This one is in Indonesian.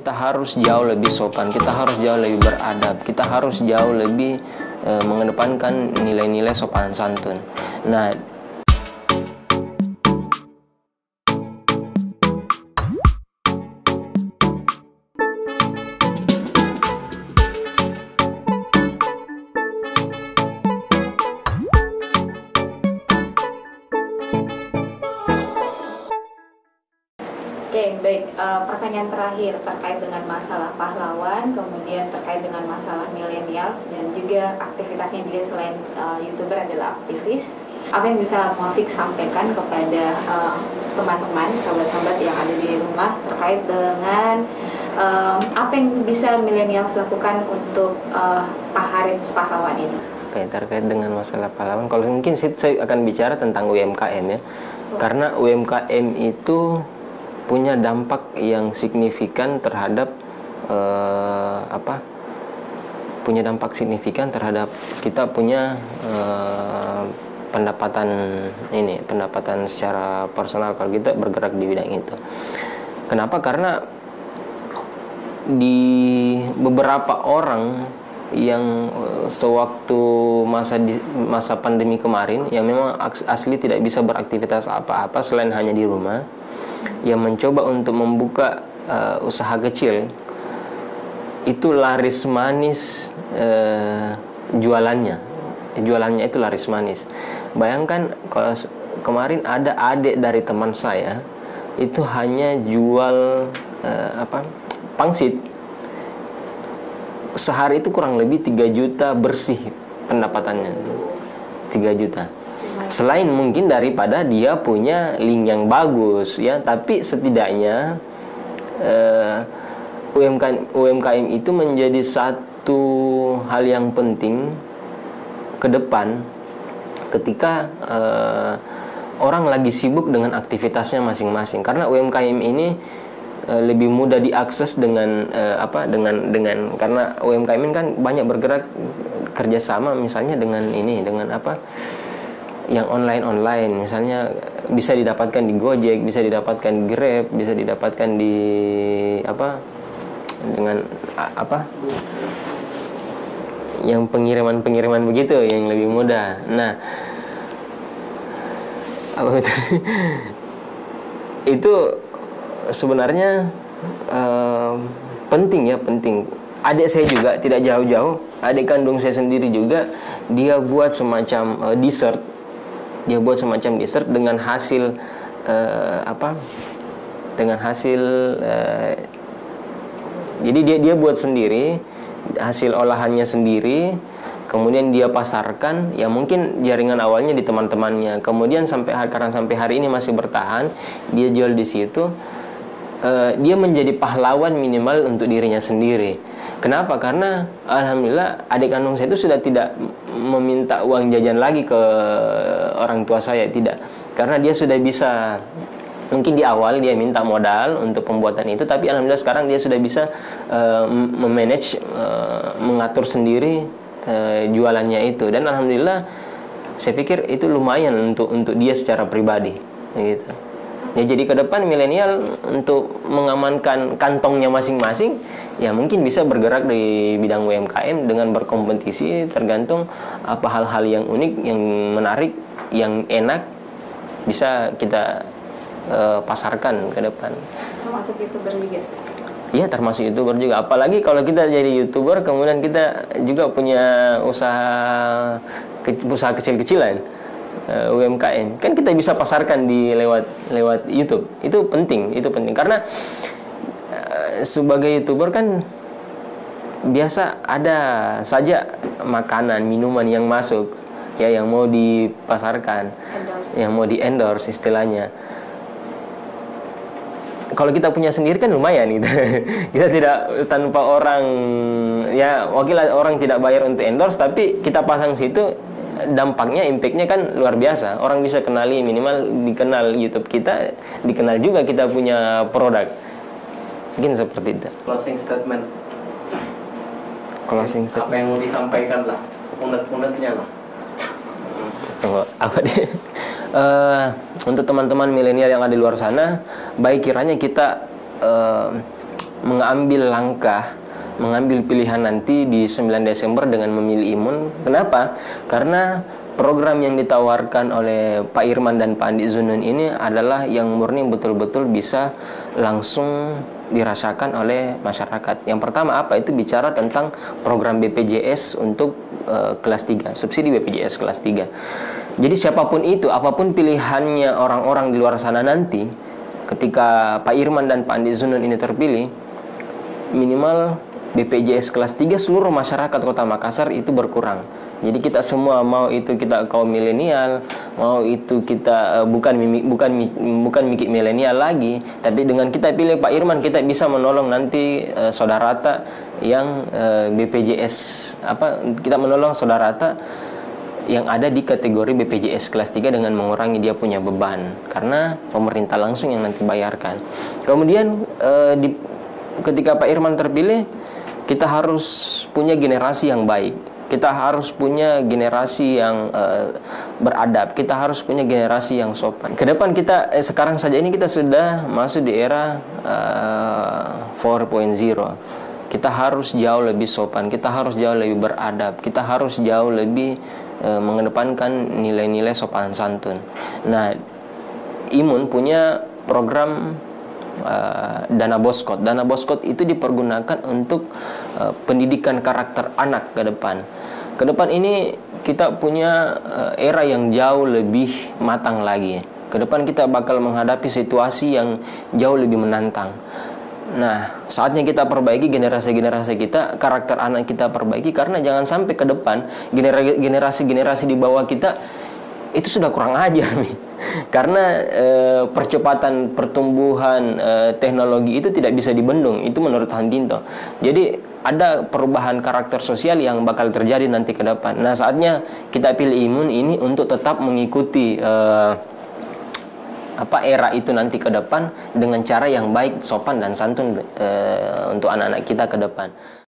kita harus jauh lebih sopan, kita harus jauh lebih beradab, kita harus jauh lebih mengedepankan nilai-nilai sopan santun. Nah, Oke, baik. Pertanyaan terakhir terkait dengan masalah pahlawan, kemudian terkait dengan masalah millennials, dan juga aktivitasnya juga selain YouTuber adalah aktivis. Apa yang bisa Muafiq sampaikan kepada teman-teman, sahabat-sahabat yang ada di rumah terkait dengan apa yang bisa millennials lakukan untuk Pak Haritz pahlawan ini? Oke, terkait dengan masalah pahlawan, kalau mungkin saya akan bicara tentang UMKM ya. Karena UMKM itu punya dampak yang signifikan terhadap punya dampak signifikan terhadap kita punya pendapatan secara personal kalau kita bergerak di bidang itu. Kenapa? Karena di beberapa orang yang sewaktu masa pandemi kemarin yang memang asli tidak bisa beraktivitas apa-apa selain hanya di rumah, yang mencoba untuk membuka usaha kecil, itu laris manis jualannya itu laris manis. Bayangkan kalau kemarin ada adik dari teman saya itu hanya jual pangsit, sehari itu kurang lebih 3 juta bersih pendapatannya, 3 juta. Selain mungkin daripada dia punya link yang bagus ya, tapi setidaknya UMKM itu menjadi satu hal yang penting ke depan ketika orang lagi sibuk dengan aktivitasnya masing-masing. Karena UMKM ini lebih mudah diakses dengan karena UMKM ini kan banyak bergerak kerjasama misalnya dengan yang online, misalnya bisa didapatkan di Gojek, bisa didapatkan di Grab, bisa didapatkan di yang pengiriman begitu yang lebih mudah. Nah, itu sebenarnya penting. Adik saya juga tidak jauh-jauh, adik kandung saya sendiri juga, dia buat semacam dessert. Dengan hasil jadi dia buat sendiri, hasil olahannya sendiri, kemudian dia pasarkan. Ya mungkin jaringan awalnya di teman-temannya, kemudian karena sampai hari ini masih bertahan, dia jual di situ. Dia menjadi pahlawan minimal untuk dirinya sendiri. Kenapa? Karena alhamdulillah adik kandung saya itu sudah tidak meminta uang jajan lagi ke orang tua saya, tidak. Karena dia sudah bisa, mungkin di awal dia minta modal untuk pembuatan itu, tapi alhamdulillah sekarang dia sudah bisa memanage, mengatur sendiri jualannya itu. Dan alhamdulillah saya pikir itu lumayan untuk dia secara pribadi gitu. Ya, jadi ke depan milenial untuk mengamankan kantongnya masing-masing, ya mungkin bisa bergerak di bidang UMKM dengan berkompetisi, tergantung apa hal-hal yang unik, yang menarik, yang enak bisa kita pasarkan ke depan. Termasuk YouTuber juga? Iya, termasuk YouTuber juga. Apalagi kalau kita jadi YouTuber, kemudian kita juga punya usaha kecil-kecilan. UMKM kan kita bisa pasarkan di lewat YouTube. Itu penting karena sebagai YouTuber kan biasa ada saja makanan, minuman yang masuk ya, yang mau dipasarkan, yang mau di endorse istilahnya. Kalau kita punya sendiri kan lumayan gitu. Kita tidak tanpa orang, ya wakil orang tidak bayar untuk endorse, tapi kita pasang situ, dampaknya, impactnya kan luar biasa. Orang bisa kenali, minimal dikenal YouTube kita, dikenal juga kita punya produk. Mungkin seperti itu. Closing statement. Apa yang mau disampaikan lah, unek-uneknya lah. Apa dia? Untuk teman-teman milenial yang ada di luar sana, baik kiranya kita mengambil langkah, mengambil pilihan nanti di 9 Desember dengan memilih Imun. Kenapa? Karena program yang ditawarkan oleh Pak Irman dan Pak Andi Zunun ini adalah yang murni betul-betul bisa langsung dirasakan oleh masyarakat. Yang pertama apa? Itu bicara tentang program BPJS untuk kelas 3, subsidi BPJS kelas 3. Jadi siapapun itu, apapun pilihannya orang-orang di luar sana nanti, ketika Pak Irman dan Pak Andi Zunun ini terpilih, minimal BPJS kelas 3 seluruh masyarakat Kota Makassar itu berkurang. Jadi kita semua, mau itu kita kaum milenial, mau itu kita bukan mikir milenial lagi, tapi dengan kita pilih Pak Irman kita bisa menolong nanti saudarata yang BPJS kita menolong saudarata yang ada di kategori BPJS kelas 3 dengan mengurangi dia punya beban karena pemerintah langsung yang nanti bayarkan. Kemudian ketika Pak Irman terpilih, kita harus punya generasi yang baik. Kita harus punya generasi yang beradab. Kita harus punya generasi yang sopan. Kedepan kita sekarang saja ini kita sudah masuk di era 4.0. Kita harus jauh lebih sopan. Kita harus jauh lebih beradab. Kita harus jauh lebih mengedepankan nilai-nilai sopan santun. Nah, Imun punya program Dana Boskot. Dana Boskot itu dipergunakan untuk pendidikan karakter anak ke depan. Ke depan ini kita punya era yang jauh lebih matang lagi. Ke depan kita bakal menghadapi situasi yang jauh lebih menantang. Nah, saatnya kita perbaiki generasi-generasi kita, karakter anak kita perbaiki, karena jangan sampai ke depan generasi-generasi di bawah kita itu sudah kurang ajar nih. Karena percepatan pertumbuhan teknologi itu tidak bisa dibendung, itu menurut Hantinto. Jadi ada perubahan karakter sosial yang bakal terjadi nanti ke depan. Nah, saatnya kita pilih Imun ini untuk tetap mengikuti era itu nanti ke depan dengan cara yang baik, sopan dan santun untuk anak-anak kita ke depan.